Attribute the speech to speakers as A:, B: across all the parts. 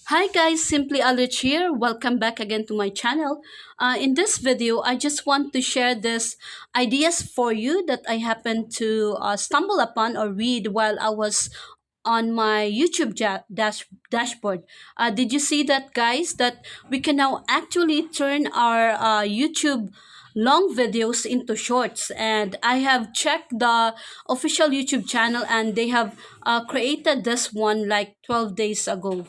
A: Hi guys, simply AlRitch here. Welcome back again to my channel. In this video, I just want to share this ideas for you that I happened to stumble upon or read while I was on my YouTube dashboard. Did you see that, guys? That we can now actually turn our YouTube long videos into shorts, and I have checked the official YouTube channel, and they have created this one like 12 days ago.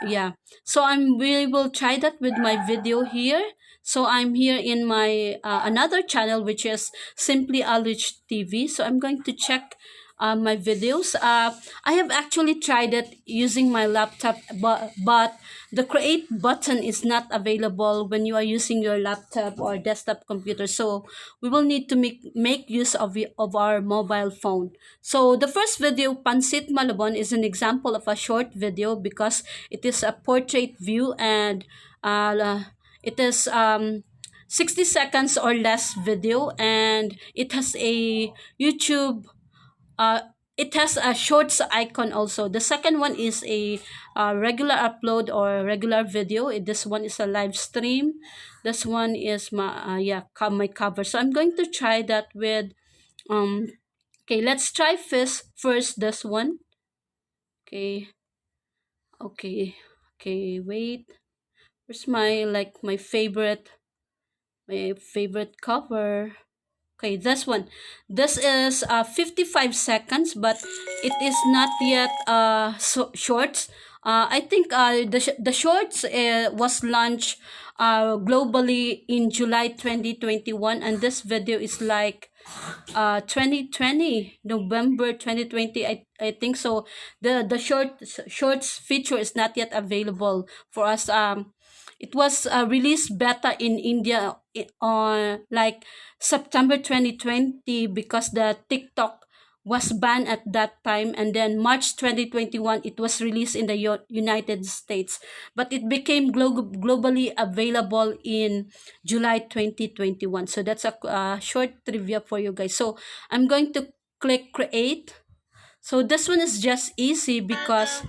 A: Yeah, so we will try that with my video here. So I'm here in my another channel, which is simply AlRitch TV. So I'm going to check my videos. I have actually tried it using my laptop, but the create button is not available when you are using your laptop or desktop computer. So we will need to make use of our mobile phone. So the first video, Pansit Malabon, is an example of a short video because it is a portrait view, and uh, it is 60 seconds or less video, and it has a YouTube uh, it has a shorts icon also. The second one is a regular upload or regular video. This one is a live stream. This one is my my cover. So I'm going to try that with um okay, let's try first this one. Okay. Okay. Okay, wait. Where's my favorite cover? Okay, this one. This is 55 seconds, but it is not yet shorts. I think the shorts was launched globally in July 2021, and this video is like 2020 November 2020. I think so. The shorts feature is not yet available for us. It was released beta in India on like September 2020 because the TikTok was banned at that time, and then March 2021 it was released in the United States, but it became globally available in July 2021. So that's a short trivia for you guys. So I'm going to click create. So this one is just easy because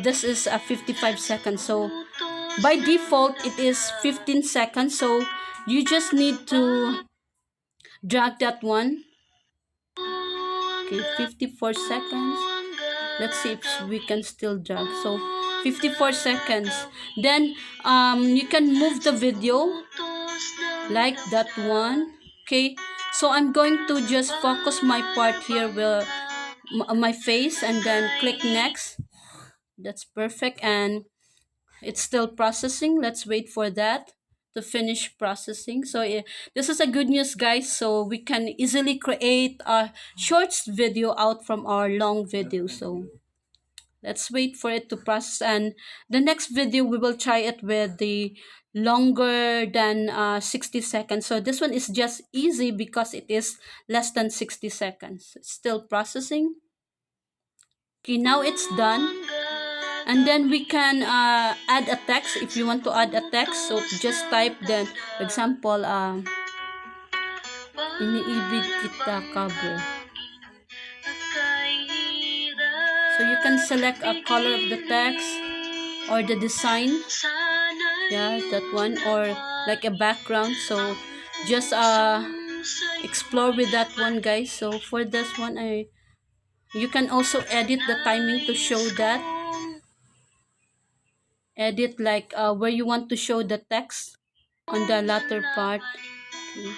A: this is a 55 seconds. So by default it is 15 seconds. So you just need to drag that one. Okay, 54 seconds. Let's see if we can still drag. So 54 seconds. Then you can move the video like that one. Okay, so I'm going to just focus my part here with my face, and then click next. That's perfect, and it's still processing. Let's wait for that to finish processing. So this is a good news, guys. So we can easily create a shorts video out from our long video. So let's wait for it to process, and the next video we will try it with the longer than 60 seconds. So this one is just easy because it is less than 60 seconds. It's still processing. Okay, now it's done. And then we can add a text if you want to add a text. So just type then, for example, iniibig kita cover. So you can select a color of the text or the design. Yeah, that one, or like a background. So just explore with that one, guys. So for this one, you can also edit the timing to show that. Edit like where you want to show the text on the latter part. Okay.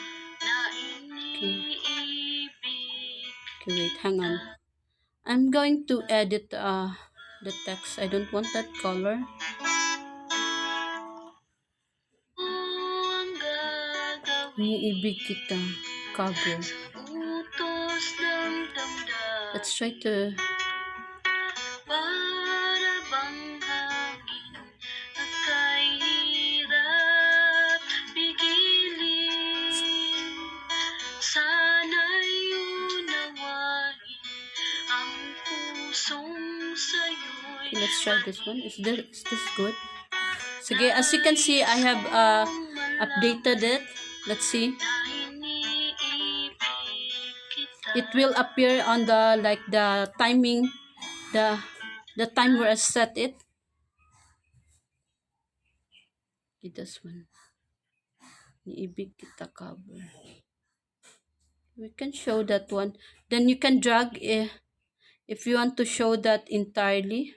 A: Okay. Okay, wait, hang on. I'm going to edit the text. I don't want that color. Iniibig kita cover. Let's try to okay, let's try this one. Is this good? So okay, as you can see, I have updated it. Let's see. It will appear on the like the timing, the time where I set it. Okay, this one. Niibig kita cover. We can show that one. Then you can drag if you want to show that entirely.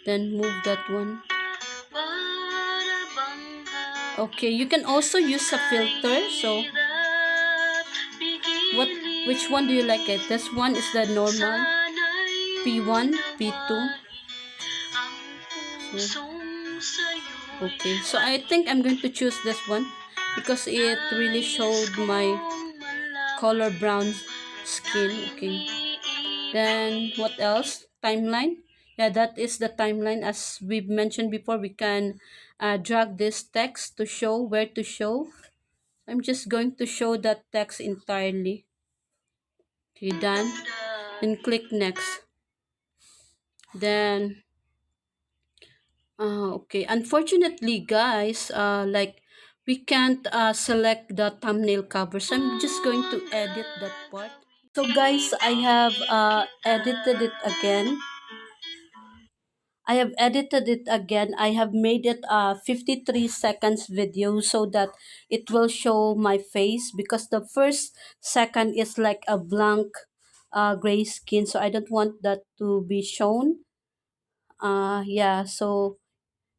A: Then move that one. Okay, you can also use a filter. So what which one do you like it? This one is the normal. P1, P2. So, okay, so I think I'm going to choose this one because it really showed my color brown skin. Okay. Then what else? Timeline. Yeah, that is the timeline. As we've mentioned before, we can drag this text to show where to show. I'm just going to show that text entirely. Okay, done. Then click next. Then okay. Unfortunately, guys, like we can't select the thumbnail cover, so I'm just going to edit that part. So, guys, I have edited it again. I have edited it again. I have made it a 53 seconds video so that it will show my face because the first second is like a blank gray skin. So I don't want that to be shown. Yeah, so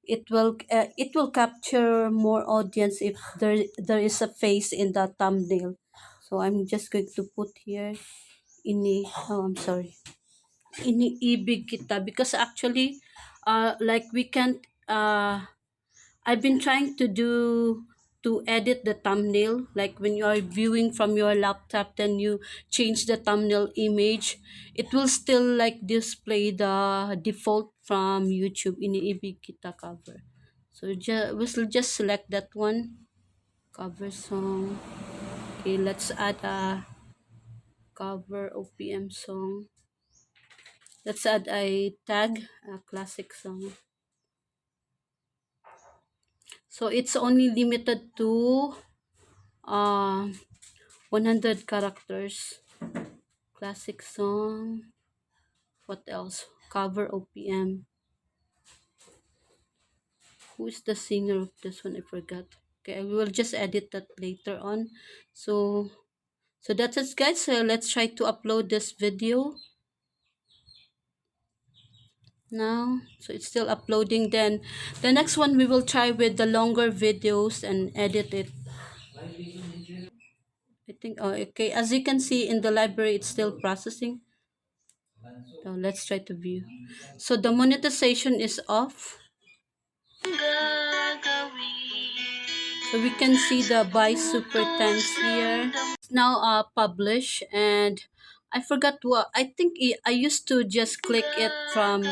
A: it will capture more audience if there is a face in the thumbnail. So I'm just going to put here I'm sorry, iniibig kita because actually like we can't I've been trying to edit the thumbnail. Like when you are viewing from your laptop, then you change the thumbnail image. It will still like display the default from YouTube iniibig kita cover. So we'll just select that one cover song. Okay, let's add a cover OPM song. Let's add a tag, a classic song. So it's only limited to uh 100 characters. Classic song. What else? Cover OPM. Who is the singer of this one? I forgot. Okay, I will just edit that later on. So that's it, guys. So let's try to upload this video now. So it's still uploading. Then the next one we will try with the longer videos and edit it. I think okay. As you can see in the library, it's still processing. Now let's try to view. So the monetization is off. So we can see the buy super thanks here. It's now published, and I forgot what I think I used to just click it from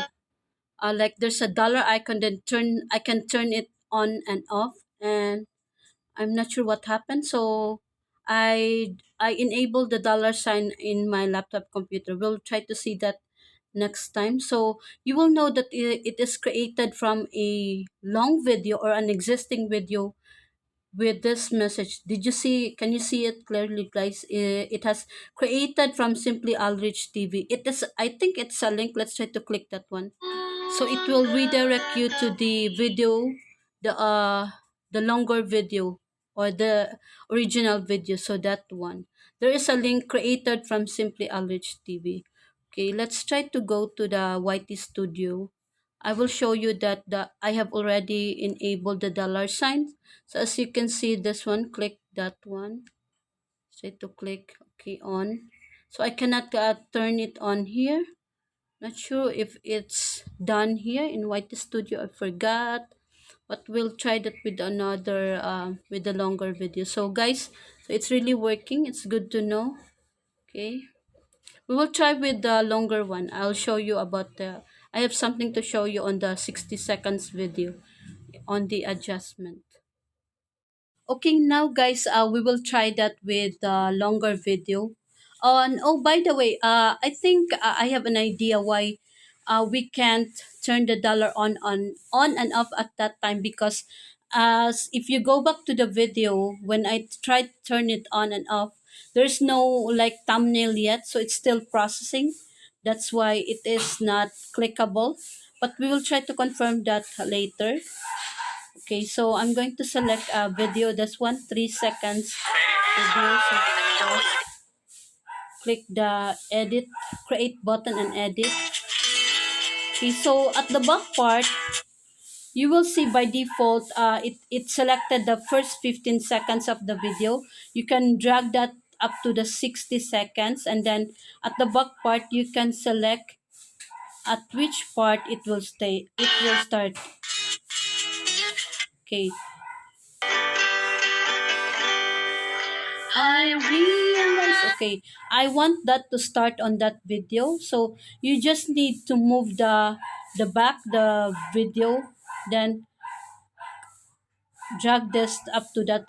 A: like there's a dollar icon, then I can turn it on and off, and I'm not sure what happened. So I enabled the dollar sign in my laptop computer. We'll try to see that next time. So you will know that it is created from a long video or an existing video with this message. Did you see? Can you see it clearly, guys? It has created from simply AlRitch TV. It is. I think it's a link. Let's try to click that one. So it will redirect you to the video, the uh the longer video or the original video. So that one. There is a link created from simply AlRitch TV. Okay, let's try to go to the YT Studio. I will show you that I have already enabled the dollar sign. So as you can see, this one, click that one. Try to click okay on. So I cannot turn it on here. Not sure if it's done here in YT Studio. I forgot. But we'll try that with another with a longer video. So guys, so it's really working. It's good to know. Okay. We will try with the longer one. I'll show you about the I have something to show you on the 60 seconds video on the adjustment. Okay, now guys, we will try that with the longer video. And oh, by the way, I think I have an idea why we can't turn the dollar on and off at that time because as if you go back to the video when I tried to turn it on and off, there's no like thumbnail yet, so it's still processing. That's why it is not clickable. but we will try to confirm that later. Okay, so I'm going to select a video. That's 3 seconds video. So pause, click the edit, create button and edit. Okay, so at the back part, you will see by default, it selected the first 15 seconds of the video. You can drag that up to the 60 seconds, and then at the back part, you can select at which part it will start. Okay. I realize, okay, I want that to start on that video. So you just need to move the video, then drag this up to that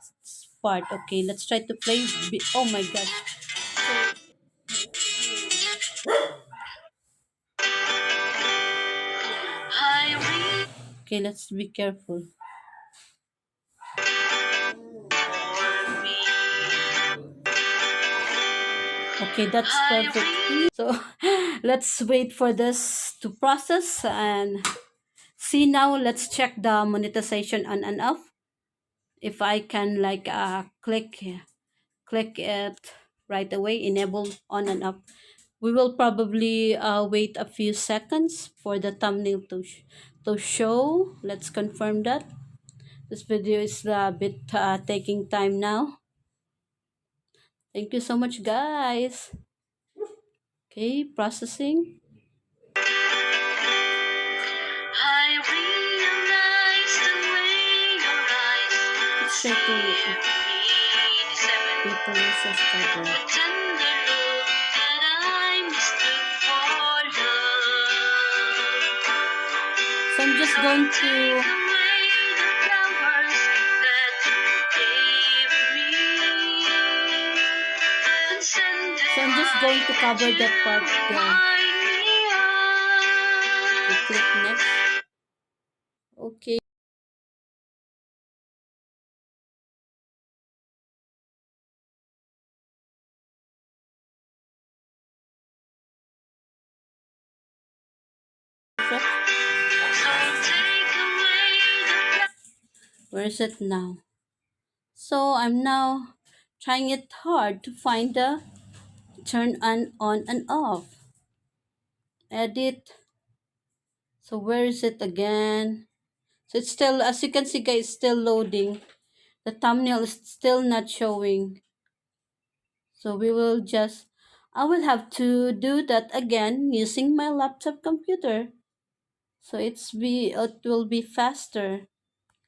A: part. Okay, let's try to play. Oh my god. Okay, let's be careful. Okay, that's perfect. So let's wait for this to process and see now. Let's check the monetization on and off. If I can like click it right away, enable on and off. We will probably wait a few seconds for the thumbnail to show. Let's confirm that. This video is a bit taking time now. Thank you so much, guys. Okay, processing. I realize the way your eyes say to people who subscribe. Tender look that I mistook for love. So I'm just going to cover that part there. Okay, click next. Okay. Where is it now? So I'm now trying it hard to find the turn on and off. Edit. So where is it again? So it's still, as you can see guys, still loading. The thumbnail is still not showing. So I will have to do that again using my laptop computer. So it will be faster.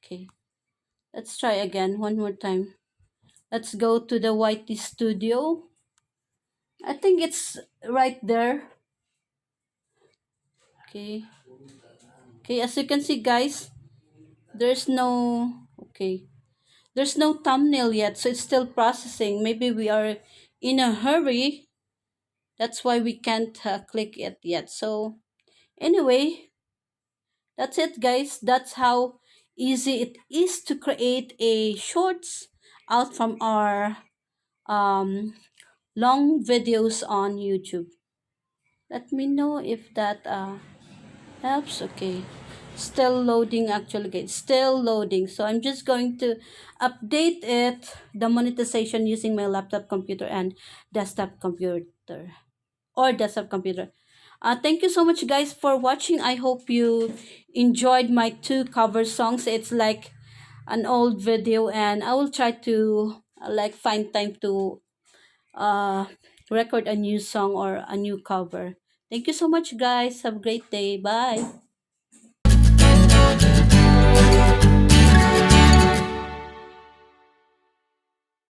A: Okay. Let's try again one more time. Let's go to the YT Studio. I think it's right there. Okay. Okay, as you can see guys, there's no okay. There's no thumbnail yet, so it's still processing. Maybe we are in a hurry. That's why we can't click it yet. So anyway, that's it guys. That's how easy it is to create a shorts out from our um long videos on YouTube. Let me know if that helps. Okay, still loading actually guys, still loading. So I'm just going to update it, the monetization, using my laptop computer and desktop computer desktop computer. Thank you so much guys for watching. I hope you enjoyed my two cover songs. It's like an old video, and I will try to like find time to uh record a new song or a new cover. Thank you so much guys. Have a great day. Bye.